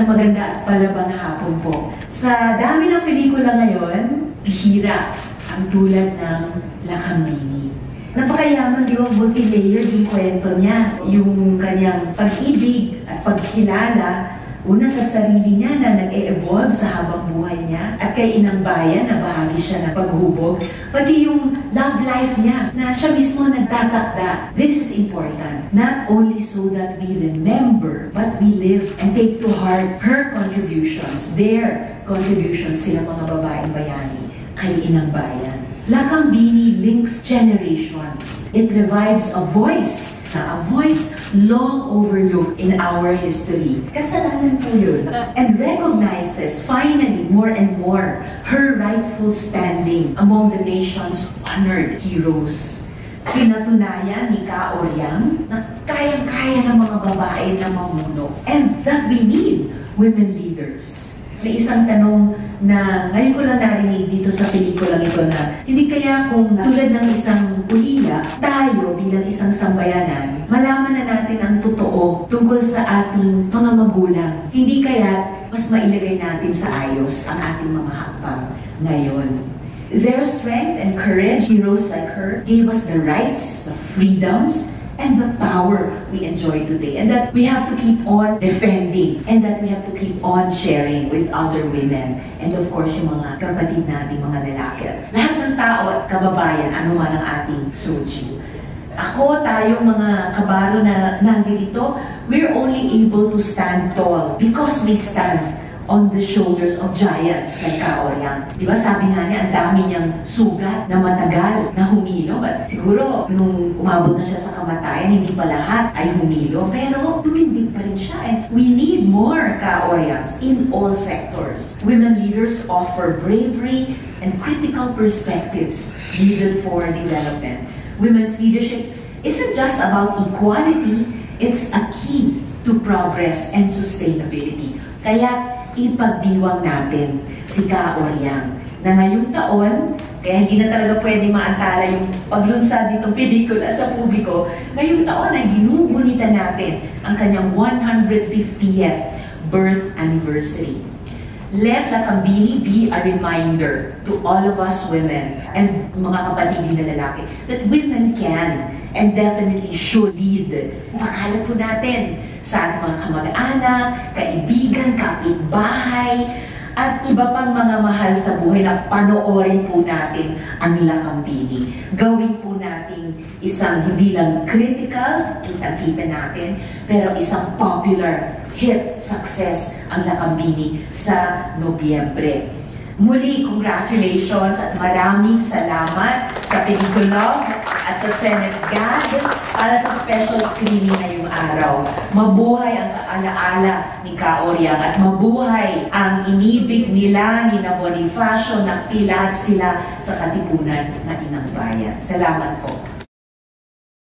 Isang maganda at palabang hapon po. Sa dami ng pelikula ngayon, bihira ang tulad ng Lakambini. Napakayaman, di ba, multi-layered yung kwento niya. Yung kanyang pag-ibig at pagkilala, una sa sarili niya na nag-e-evolve sa habang buhay niya, at kay Inang Bayan na bahagi siya ng paghubog, pati yung love life niya na siya mismo nagtatakda. This is important, not only so that we remember, but we live and take to heart her contributions, their contributions, sila mga babaeng bayani kay Inang Bayan. Lakambini links generations. It revives a voice long overlooked in our history. Kasalanan po yun. And recognizes, finally, more and more, her rightful standing among the nation's honored heroes. Pinatunayan ni Ka Oryang na kayang-kaya ng mga babae na mamuno. And that we need women leaders. May isang tanong na ngayon ko lang narinig dito sa pelikulang ito na hindi kaya kung tulad ng isang ulila, tayo bilang isang sambayanan, malaman na natin ang totoo tungkol sa ating mga magulang. Hindi kaya mas mailagay natin sa ayos ang ating mga hakbang ngayon. Their strength and courage, heroes like her, gave us the rights, the freedoms, and the power we enjoy today, and that we have to keep on defending, and that we have to keep on sharing with other women, and of course yung mga kapatid natin, mga lalaki. Lahat ng tao at kababayan, ano man ang ating soju. Ako, tayong mga kabaro na nandito, we're only able to stand tall because we stand on the shoulders of giants like Ka Oryang. Di ba sabi nga niya, ang dami niyang sugat na matagal na humilo. But siguro, nung umabot na siya sa kamatayan, hindi pa lahat ay humilo. Pero tumindig pa rin siya. And we need more Ka Oryangs in all sectors. Women leaders offer bravery and critical perspectives needed for development. Women's leadership isn't just about equality, it's a key to progress and sustainability. Kaya, ipagdiwang natin si Ka Oryang na ngayong taon, kaya hindi na talaga pwede maantala yung paglunsad nitong pelikula sa publiko, ngayong taon ay ginugunita natin ang kanyang 150th birth anniversary. Let Lakambini be a reminder to all of us women and mga kapatid na lalaki that women can and definitely should lead. Pakalat po natin sa ating mga kamag-anak, kaibigan, kapitbahay, at iba pang mga mahal sa buhay na panoorin po natin ang Lakambini. Gawin po natin isang hindi lang critical, kita-kita natin, pero isang popular hit success ang Lakambini sa Nobyembre. Muli, congratulations at maraming salamat sa Pelikulog at sa Senate GAD para sa special screening ngayong araw. Mabuhay ang alaala ni Ka Oryang at mabuhay ang inibig nila ni na Bonifacio na pilat sila sa katipunan na Inang Bayan. Salamat po.